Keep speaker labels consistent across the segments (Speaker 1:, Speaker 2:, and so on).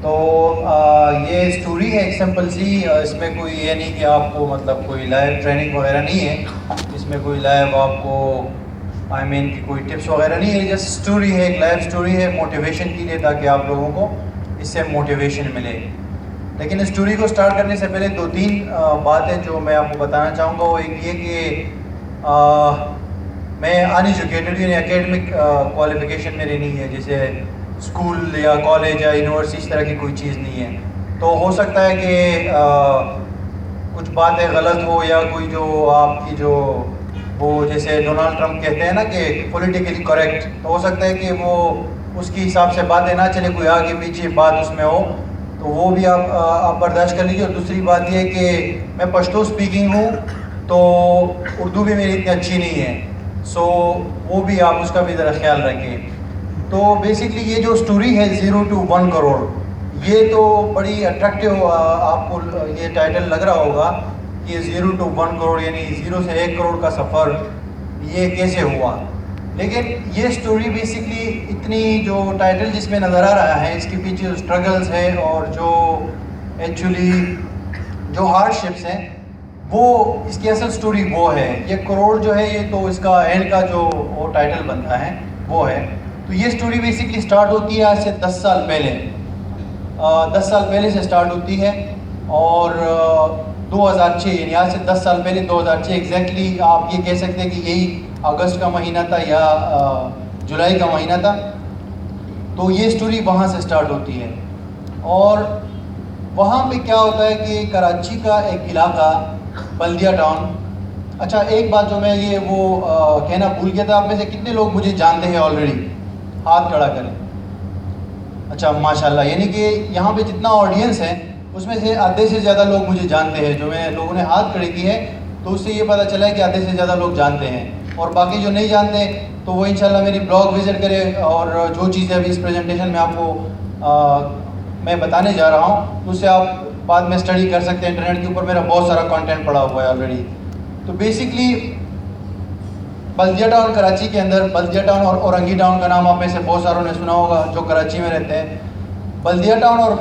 Speaker 1: تو یہ اسٹوری ہے ایک سمپل سی، اس میں کوئی یہ نہیں کہ آپ کو مطلب کوئی لائیو ٹریننگ وغیرہ نہیں ہے، اس میں کوئی لائیو آپ کو کی کوئی ٹپس وغیرہ نہیں ہے، جسٹ اسٹوری ہے، ایک لائیو اسٹوری ہے موٹیویشن کے لیے، تاکہ آپ لوگوں کو اس سے موٹیویشن ملے۔ لیکن اسٹوری کو سٹارٹ کرنے سے پہلے 2-3 باتیں جو میں آپ کو بتانا چاہوں گا، وہ ایک یہ کہ میں ان ایجوکیٹڈ، یعنی اکیڈمک کوالیفیکیشن میری نہیں ہے، جیسے اسکول یا کالج یا یونیورسٹی اس طرح کی کوئی چیز نہیں ہے، تو ہو سکتا ہے کہ کچھ باتیں غلط ہو، یا کوئی جو آپ کی جو وہ جیسے ڈونلڈ ٹرمپ کہتے ہیں نا کہ پولیٹیکلی کریکٹ، تو ہو سکتا ہے کہ وہ اس کی حساب سے باتیں نہ چلے، کوئی آگے پیچھے بات اس میں ہو، تو وہ بھی آپ برداشت کر لیجیے۔ اور دوسری بات یہ کہ میں پشتو اسپیکنگ ہوں، تو اردو بھی میری اتنی اچھی نہیں ہے، سو وہ بھی آپ اس کا بھی ذرا خیال رکھیں۔ تو بیسکلی یہ جو اسٹوری ہے 0 to 1 کروڑ، یہ تو بڑی اٹریکٹیو آپ کو یہ ٹائٹل لگ رہا ہوگا کہ 0 to 1 کروڑ، یعنی 0 سے 1 کروڑ کا سفر یہ کیسے ہوا۔ لیکن یہ اسٹوری بیسکلی اتنی جو ٹائٹل جس میں نظر آ رہا ہے، اس کے پیچھے جو اسٹرگلز ہے اور جو ایکچولی جو ہارڈ شپس ہیں، وہ اس کی اصل اسٹوری وہ ہے۔ یہ کروڑ جو ہے یہ تو اس کا اینڈ کا جو وہ ٹائٹل بنتا ہے وہ ہے۔ تو یہ اسٹوری بیسکلی سٹارٹ ہوتی ہے آج سے 10 سال پہلے، 10 سال پہلے سے سٹارٹ ہوتی ہے، اور 2006، یعنی آج سے 10 سال پہلے 2006 ایگزیکٹلی آپ یہ کہہ سکتے ہیں کہ یہی اگست کا مہینہ تھا یا جولائی کا مہینہ تھا۔ تو یہ اسٹوری وہاں سے سٹارٹ ہوتی ہے، اور وہاں پہ کیا ہوتا ہے کہ کراچی کا ایک علاقہ بلدیہ ٹاؤن۔ اچھا ایک بات جو میں یہ وہ کہنا بھول گیا تھا، آپ میں سے کتنے لوگ مجھے جانتے ہیں آلریڈی؟ ہاتھ کھڑا کریں۔ اچھا ماشاءاللہ، یعنی کہ یہاں پہ جتنا آڈینس ہے اس میں سے آدھے سے زیادہ لوگ مجھے جانتے ہیں۔ جو میں لوگوں نے ہاتھ کھڑے کی ہے تو اس سے یہ پتہ چلا ہے کہ آدھے سے زیادہ لوگ جانتے ہیں، اور باقی جو نہیں جانتے تو وہ انشاءاللہ میری بلاگ وزٹ کرے، اور جو چیزیں ابھی اس پریزنٹیشن میں آپ کو میں بتانے جا رہا ہوں تو اسے آپ بعد میں اسٹڈی کر سکتے ہیں، انٹرنیٹ کے اوپر میرا بہت سارا کانٹینٹ پڑا ہوا ہے آلریڈی۔ تو بیسکلی بلدیہ ٹاؤن کراچی کے اندر، بلدیہ ٹاؤن اور اورنگی ٹاؤن کا نام آپ میں سے بہت ساروں نے سنا ہوگا جو کراچی میں رہتے ہیں۔ بلدیہ ٹاؤن اور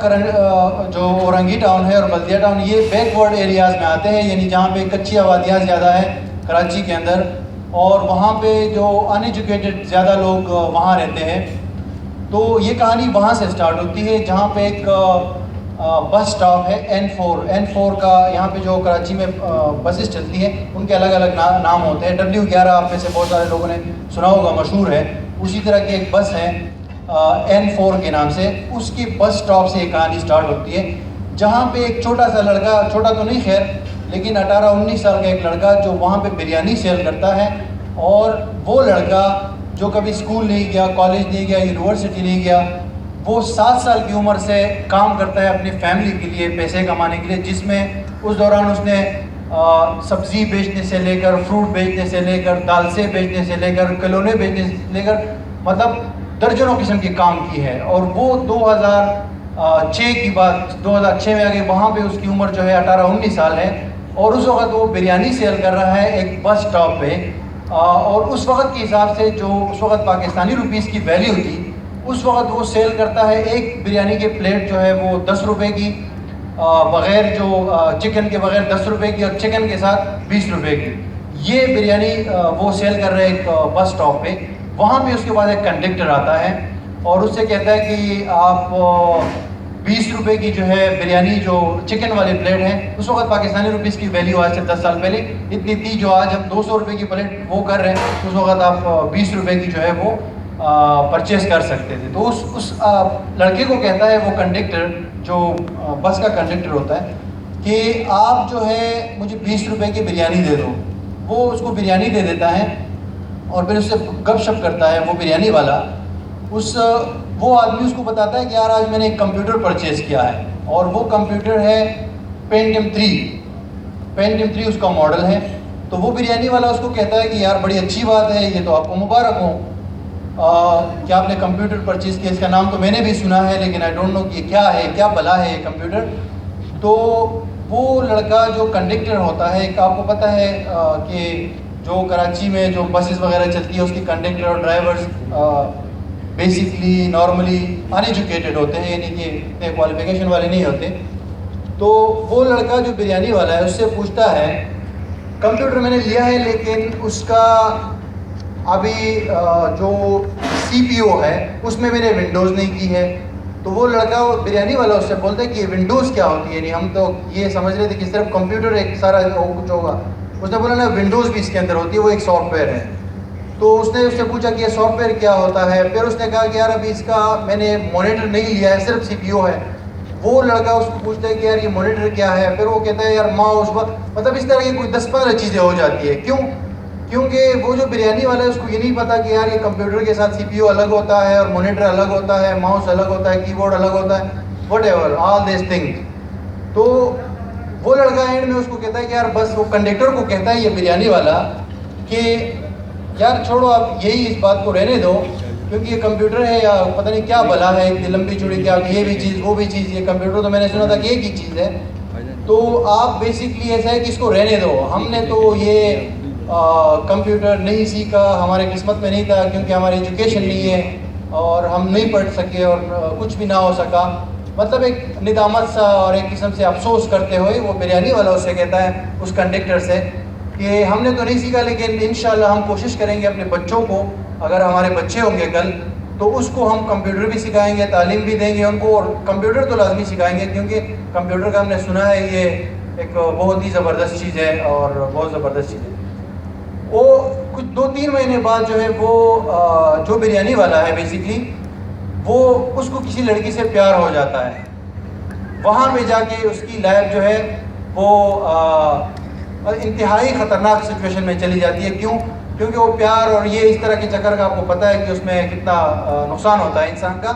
Speaker 1: جو اورنگی ٹاؤن ہے اور بلدیہ ٹاؤن، یہ بیک ورڈ ایریاز میں آتے ہیں، یعنی جہاں پہ کچی آبادیاں زیادہ ہیں کراچی کے اندر، اور وہاں پہ جو ان ایجوکیٹڈ زیادہ لوگ وہاں رہتے ہیں۔ تو یہ کہانی وہاں سے سٹارٹ ہوتی ہے، جہاں پہ ایک بس سٹاپ ہے N4 کا۔ یہاں پہ جو کراچی میں بسز چلتی ہیں ان کے الگ الگ نام ہوتے ہیں۔ W11 آپ میں سے بہت سارے لوگوں نے سنا ہوگا، مشہور ہے۔ اسی طرح کی ایک بس ہے N4 کے نام سے، اس کی بس سٹاپ سے یہ کہانی سٹارٹ ہوتی ہے، جہاں پہ ایک چھوٹا سا لڑکا، چھوٹا تو نہیں خیر، لیکن 18-19 سال کا ایک لڑکا جو وہاں پہ بریانی سیل کرتا ہے، اور وہ لڑکا جو کبھی اسکول نہیں گیا، کالج نہیں گیا، یونیورسٹی نہیں گیا، وہ 7 سال کی عمر سے کام کرتا ہے اپنی فیملی کے لیے، پیسے کمانے کے لیے، جس میں اس دوران اس نے سبزی بیچنے سے لے کر، فروٹ بیچنے سے لے کر، دالسے بیچنے سے لے کر، کلونے بیچنے سے لے کر، مطلب درجنوں قسم کے کام کی ہے۔ اور وہ 2006 کی بات، 2006 میں آگے وہاں پہ اس کی عمر جو ہے 18-19 سال ہے، اور اس وقت وہ بریانی سیل کر رہا ہے ایک بس سٹاپ پہ، اور اس وقت کے حساب سے جو اس وقت پاکستانی روپیز کی ویلیو تھی، اس وقت وہ سیل کرتا ہے ایک بریانی کے پلیٹ جو ہے وہ 10 روپے کی، بغیر جو چکن کے بغیر 10 روپے کی، اور چکن کے ساتھ 20 روپے کی، یہ بریانی وہ سیل کر رہے ایک بس سٹاپ پہ۔ وہاں پہ اس کے بعد ایک کنڈکٹر آتا ہے اور اس سے کہتا ہے کہ آپ 20 روپے کی جو ہے بریانی، جو چکن والی پلیٹ ہے، اس وقت پاکستانی روپیز کی ویلیو آج سے 10 سال پہلے اتنی تھی، جو آج ہم 200 روپے کی پلیٹ وہ کر رہے ہیں، اس وقت آپ 20 روپے کی جو ہے وہ پرچیز کر سکتے تھے۔ تو اس لڑکے کو کہتا ہے وہ کنڈکٹر، جو بس کا کنڈکٹر ہوتا ہے، کہ آپ جو ہے مجھے 20 روپے کی بریانی دے دو۔ وہ اس کو بریانی دے دیتا ہے، اور پھر اس سے گپ شپ کرتا ہے وہ بریانی والا۔ وہ آدمی اس کو بتاتا ہے کہ یار آج میں نے ایک کمپیوٹر پرچیز کیا ہے، اور وہ کمپیوٹر ہے پینٹیم 3 اس کا ماڈل ہے۔ تو وہ بریانی والا اس کو کہتا ہے کہ یار بڑی اچھی بات ہے، یہ تو آپ کو مبارک ہو کہ آپ نے کمپیوٹر پرچیز کیا، اس کا نام تو میں نے بھی سنا ہے لیکن آئی ڈونٹ نو کہ یہ کیا ہے، کیا بلا ہے یہ کمپیوٹر۔ تو وہ لڑکا جو کنڈکٹر ہوتا ہے، ایک آپ کو پتہ ہے کہ جو کراچی میں جو بسز وغیرہ چلتی ہے اس کی کنڈکٹر اور ڈرائیورز بیسکلی نارملی ان ایجوکیٹڈ ہوتے ہیں, یعنی کہ اتنے کوالیفیکیشن والے نہیں ہوتے. تو وہ لڑکا جو بریانی والا ہے اس سے پوچھتا ہے کمپیوٹر میں نے لیا ہے لیکن اس کا ابھی جو سی پی او ہے اس میں نے ونڈوز نہیں کی ہے. تو وہ لڑکا بریانی والا اس سے بولتا ہے کہ یہ ونڈوز کیا ہوتی ہے, یعنی ہم تو یہ سمجھ رہے تھے کہ صرف کمپیوٹر ایک سارا کچھ ہوگا. اس نے بولا نا ونڈوز بھی اس کے اندر ہوتی ہے, وہ ایک سافٹ ویئر ہے. تو اس نے اس سے پوچھا کہ یہ سافٹ ویئر کیا ہوتا ہے. پھر اس نے کہا کہ یار ابھی اس کا میں نے مانیٹر نہیں لیا ہے, صرف سی پی او ہے. وہ لڑکا اس کو پوچھتا ہے کہ یار یہ مانیٹر کیا ہے. پھر وہ کہتا ہے یار ماؤس, مطلب اس طرح کی کوئی 10-15 چیزیں ہو جاتی ہے. کیوں؟ کیونکہ وہ جو بریانی والا ہے اس کو یہ نہیں پتا کہ یار یہ کمپیوٹر کے ساتھ سی پی او الگ ہوتا ہے اور مانیٹر الگ ہوتا ہے, ماؤس الگ ہوتا ہے, کی بورڈ الگ ہوتا ہے, what ever all these things. تو وہ لڑکا اینڈ میں اس کو کہتا ہے کہ یار بس, وہ کنڈکٹر کو کہتا ہے یہ بریانی والا کہ یار چھوڑو آپ یہی اس بات کو رہنے دو, کیونکہ یہ کمپیوٹر ہے یا پتہ نہیں کیا بلا ہے اتنی لمبی چوڑی, کیا یہ بھی چیز وہ بھی چیز, یہ کمپیوٹر تو میں نے سنا تھا کہ ایک ہی چیز ہے. تو آپ بیسکلی ایسا ہے کہ اس کو رہنے دو, ہم نے تو یہ کمپیوٹر نہیں سیکھا, ہمارے قسمت میں نہیں تھا کیونکہ ہماری ایجوکیشن نہیں ہے اور ہم نہیں پڑھ سکے اور کچھ بھی نہ ہو سکا. مطلب ایک ندامت سا اور ایک قسم سے افسوس کرتے ہوئے وہ بریانی والا اس سے کہتا ہے اس کنڈکٹر سے کہ ہم نے تو نہیں سیکھا لیکن انشاءاللہ ہم کوشش کریں گے اپنے بچوں کو, اگر ہمارے بچے ہوں گے کل تو اس کو ہم کمپیوٹر بھی سکھائیں گے, تعلیم بھی دیں گے ان کو, اور کمپیوٹر تو لازمی سکھائیں گے کیونکہ کمپیوٹر کا ہم نے سنا ہے یہ ایک بہت ہی زبردست چیز ہے اور بہت زبردست چیز ہے. وہ کچھ 2-3 مہینے بعد جو ہے وہ جو بریانی والا ہے بیسکلی وہ اس کو کسی لڑکی سے پیار ہو جاتا ہے. وہاں پہ جا کے اس کی لائف جو ہے وہ انتہائی خطرناک سچویشن میں چلی جاتی ہے. کیوں؟ کیونکہ وہ پیار اور یہ اس طرح کے چکر کا آپ کو پتہ ہے کہ اس میں کتنا نقصان ہوتا ہے انسان کا.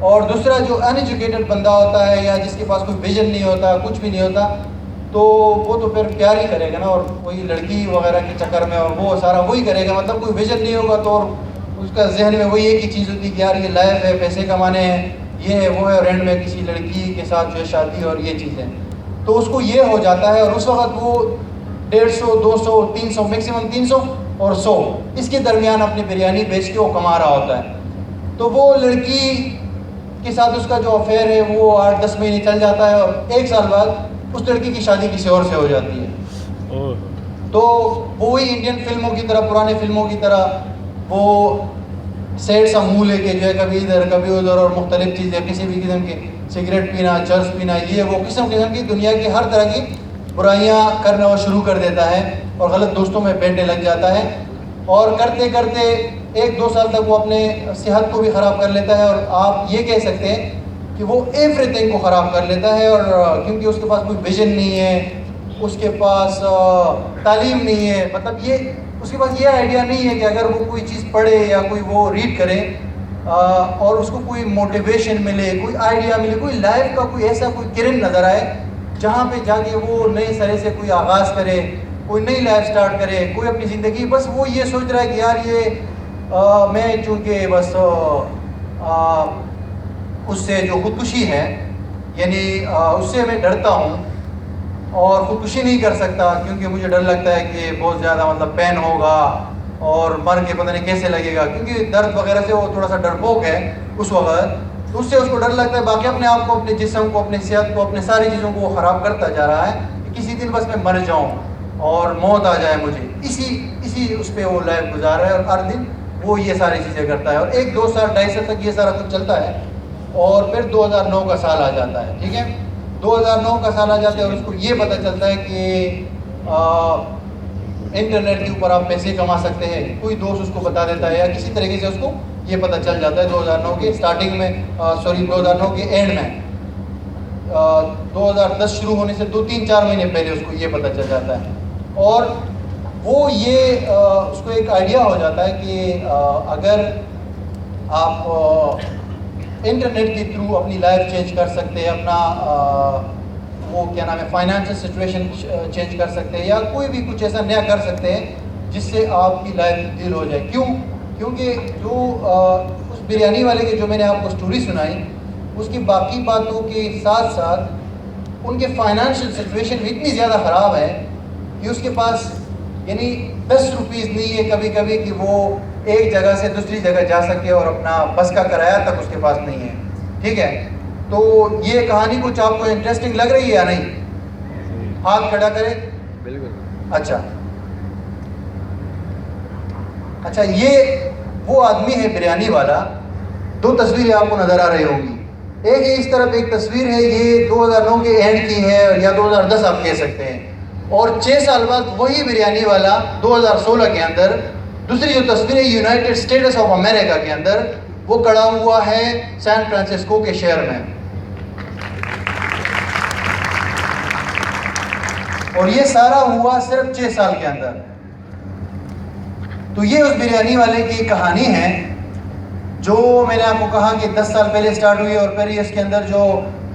Speaker 1: اور دوسرا جو ان ایجوکیٹڈ بندہ ہوتا ہے یا جس کے پاس کوئی ویژن نہیں ہوتا, کچھ بھی نہیں ہوتا, تو وہ تو پھر پیار ہی کرے گا نا, اور کوئی لڑکی وغیرہ کے چکر میں اور وہ سارا وہی کرے گا. مطلب کوئی ویژن نہیں ہوگا تو اور اس کا ذہن میں وہی ایک ہی چیز ہوتی ہے کہ یار یہ لائف ہے, پیسے کمانے ہیں, یہ ہے وہ ہے, اور اینڈ میں کسی لڑکی کے ساتھ جو ہے شادی اور یہ چیزیں. تو اس کو یہ ہو جاتا ہے اور اس وقت وہ 150, 200, 300 میکسیمم 300 اور 100 اس کے درمیان اپنی بریانی بیچ کے وہ کما رہا ہوتا ہے. تو وہ لڑکی کے ساتھ اس کا جو افیئر ہے وہ 8-10 مہینے چل جاتا ہے اور 1 سال بعد اس لڑکی کی شادی کسی اور سے ہو جاتی ہے. تو وہی انڈین فلموں کی طرح, پرانے فلموں کی طرح وہ سیڈ سا منہ لے کے جو ہے کبھی ادھر کبھی ادھر اور مختلف چیزیں, کسی بھی قسم کی سگریٹ پینا, چرس پینا, یہ وہ قسم کی دنیا کی ہر طرح کی برائیاں کرنا وہ شروع کر دیتا ہے اور غلط دوستوں میں بیٹھنے لگ جاتا ہے. اور کرتے کرتے 1-2 سال تک وہ اپنے صحت کو بھی خراب کر لیتا ہے, اور آپ یہ کہہ سکتے ہیں کہ وہ ایوری تھنگ کو خراب کر لیتا ہے. اور کیونکہ اس کے پاس کوئی ویژن نہیں ہے, اس کے پاس تعلیم نہیں ہے, مطلب یہ اس کے پاس یہ آئیڈیا نہیں ہے کہ اگر وہ کوئی چیز پڑھے یا کوئی وہ ریڈ کرے اور اس کو کوئی موٹیویشن ملے, کوئی آئیڈیا ملے, کوئی لائف کا کوئی ایسا کوئی کرن نظر آئے جہاں پہ جا کے وہ نئے سرے سے کوئی آغاز کرے, کوئی نئی لائف سٹارٹ کرے, کوئی اپنی زندگی, بس وہ یہ سوچ رہا ہے کہ یار یہ میں چونکہ بس اس سے جو خودکشی ہے یعنی اس سے میں ڈرتا ہوں اور خودکشی نہیں کر سکتا کیونکہ مجھے ڈر لگتا ہے کہ بہت زیادہ مطلب پین ہوگا اور مر کے پتہ نہیں کیسے لگے گا, کیونکہ درد وغیرہ سے وہ تھوڑا سا ڈرپوک ہے اس وقت. تو اس سے اس کو ڈر لگتا ہے, باقی اپنے آپ کو, اپنے جسم کو, اپنی صحت کو, اپنے ساری چیزوں کو وہ خراب کرتا جا رہا ہے کہ کسی دن بس میں مر جاؤں اور موت آ جائے مجھے. اسی اس پہ وہ لائف گزار رہا ہے اور ہر دن وہ یہ ساری چیزیں کرتا ہے. اور 1-2 سال 2.5 سال تک یہ سارا کچھ چلتا ہے اور پھر 2009 کا سال آ جاتا ہے. ٹھیک ہے, 2009 کا سال آ جاتا ہے اور اس کو یہ پتہ چلتا ہے کہ انٹرنیٹ کے اوپر آپ پیسے کما سکتے ہیں. کوئی دوست اس کو بتا دیتا ہے یا کسی طریقے سے اس کو یہ پتہ چل جاتا ہے 2009 کے اسٹارٹنگ میں, 2009 کے اینڈ میں, 2010 شروع ہونے سے 2-3-4 مہینے پہلے اس کو یہ پتہ چل جاتا ہے. اور وہ یہ اس کو ایک آئیڈیا ہو جاتا ہے کہ اگر آپ انٹرنیٹ کے تھرو اپنی لائف چینج کر سکتے ہیں, اپنا وہ کیا نام ہے فائنینشیل سچویشن چینج کر سکتے ہیں یا کوئی بھی کچھ ایسا نیا کر سکتے ہیں جس سے آپ کی لائف تبدیل ہو جائے. کیوں؟ کیونکہ جو اس بریانی والے کی جو میں نے آپ کو سٹوری سنائی اس کی باقی باتوں کے ساتھ ساتھ ان کے فائنینشیل سچویشن بھی اتنی زیادہ خراب ہے کہ اس کے پاس یعنی 10 روپیز نہیں ہے کبھی کبھی کہ وہ ایک جگہ سے دوسری جگہ جا سکے اور اپنا بس کا کرایہ تک اس کے پاس نہیں ہے. ٹھیک ہے, تو یہ کہانی کچھ آپ کو انٹرسٹنگ لگ رہی ہے یا نہیں؟ ہاتھ کھڑا کرے. بالکل. اچھا یہ وہ آدمی ہے بریانی والا. دو تصویریں آپ کو نظر آ رہی ہوں گی. ایک اس طرف ایک تصویر ہے, یہ 2009 کے اینڈ کی ہے یا 2010 آپ کہہ سکتے ہیں, اور 6 سال بعد وہی بریانی والا 2016 کے اندر دوسری جو تصویر ہے یونائٹڈ اسٹیٹس آف امریکہ کے اندر, وہ کھڑا ہوا ہے سین فرانسسکو کے شہر میں. اور یہ سارا ہوا صرف 6 سال کے اندر. تو یہ اس بریانی والے کی کہانی ہے جو میں نے آپ کو کہا کہ 10 سال پہلے سٹارٹ ہوئی, اور پھر اس کے اندر جو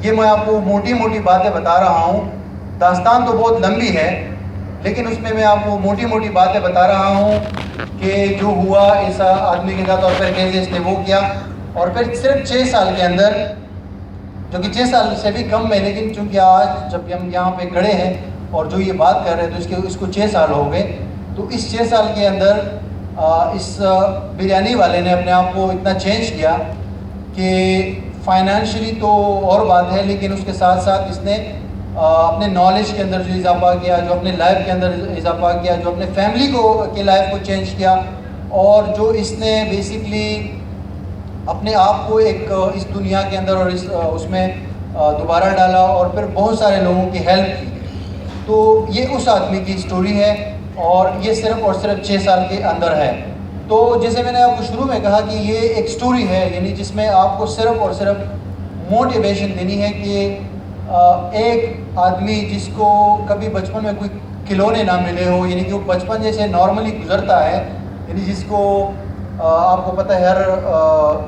Speaker 1: یہ میں آپ کو موٹی موٹی باتیں بتا رہا ہوں. داستان تو بہت لمبی ہے, لیکن اس میں آپ کو موٹی موٹی باتیں بتا رہا ہوں کہ جو ہوا اس آدمی کے ساتھ, اور پھر کیسے اس نے وہ کیا. اور پھر صرف 6 سال کے اندر, جو کہ 6 سال سے بھی کم ہے, لیکن چونکہ آج جب ہم یہاں پہ کھڑے ہیں اور جو یہ بات کر رہے ہیں تو اس کو 6 سال ہو گئے. تو اس 6 سال کے اندر اس بریانی والے نے اپنے آپ کو اتنا چینج کیا کہ فائنینشلی تو اور بات ہے, لیکن اس کے ساتھ ساتھ اس نے اپنے نالج کے اندر جو اضافہ کیا, جو اپنے لائف کے اندر اضافہ کیا, جو اپنے فیملی کے لائف کو چینج کیا, اور جو اس نے بیسکلی اپنے آپ کو ایک اس دنیا کے اندر اور اس میں دوبارہ ڈالا, اور پھر بہت سارے لوگوں کی ہیلپ کی. تو یہ اس آدمی کی سٹوری ہے, اور یہ صرف اور صرف 6 سال کے اندر ہے. تو جیسے میں نے آپ کو شروع میں کہا کہ یہ ایک سٹوری ہے, یعنی جس میں آپ کو صرف اور صرف موٹیویشن دینی ہے کہ ایک آدمی جس کو کبھی بچپن میں کوئی کھلونے نہ ملے ہو, یعنی کہ وہ بچپن جیسے نارملی گزرتا ہے, یعنی جس کو آپ کو پتہ ہے ہر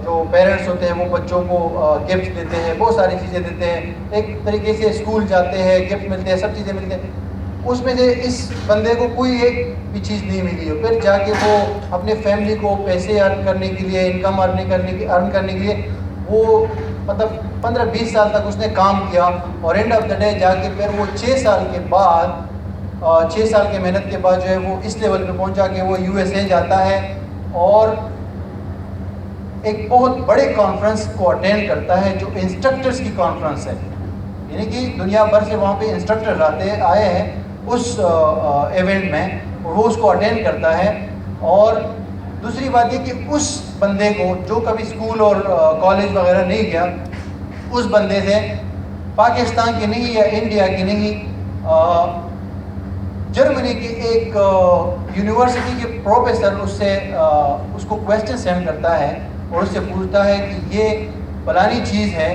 Speaker 1: جو پیرنٹس ہوتے ہیں وہ بچوں کو گفٹ دیتے ہیں, بہت ساری چیزیں دیتے ہیں, ایک طریقے سے اسکول جاتے ہیں, گفٹ ملتے ہیں, سب چیزیں ملتے ہیں. اس میں سے اس بندے کو کوئی ایک بھی چیز نہیں ملی ہو, پھر جا کے وہ اپنے فیملی کو پیسے ارن کرنے کے لیے, انکم ارن کرنے کے لیے وہ مطلب 15-20 سال تک اس نے کام کیا, اور اینڈ آف دا ڈے جا کے پھر وہ 6 سال کے بعد 6 سال کے محنت کے بعد جو ہے وہ اس لیول پہ پہنچا کہ وہ USA جاتا ہے اور ایک بہت بڑے کانفرنس کو اٹینڈ کرتا ہے جو انسٹرکٹرز کی کانفرنس ہے, یعنی کہ دنیا بھر سے وہاں پہ انسٹرکٹر آئے ہیں اس ایونٹ میں, اور وہ اس کو اٹینڈ کرتا ہے. اور دوسری بات یہ کہ اس بندے کو جو کبھی اسکول اور کالج وغیرہ نہیں گیا, اس بندے سے پاکستان کے نہیں یا انڈیا کے نہیں, جرمنی کی ایک یونیورسٹی کے پروفیسر اس کو کویسچن سینڈ کرتا ہے اور اس سے پوچھتا ہے کہ یہ فلانی چیز ہے,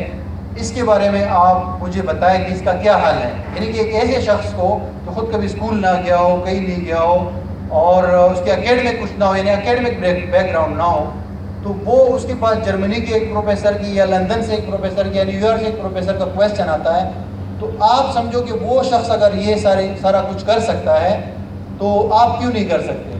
Speaker 1: اس کے بارے میں آپ مجھے بتائیں کہ اس کا کیا حال ہے. یعنی کہ ایک ایسے شخص کو جو خود کبھی اسکول نہ گیا ہو, کہیں نہیں گیا ہو, اور اس کے اکیڈمک کچھ نہ ہو, یعنی اکیڈمک بیک گراؤنڈ نہ ہو, تو وہ اس کے پاس جرمنی کے ایک پروفیسر کی یا لندن سے ایک پروفیسر کی یا نیو یارک سے ایک پروفیسر کا کویسچن آتا ہے. تو آپ سمجھو کہ وہ شخص اگر یہ سارا کچھ کر سکتا ہے تو آپ کیوں نہیں کر سکتے.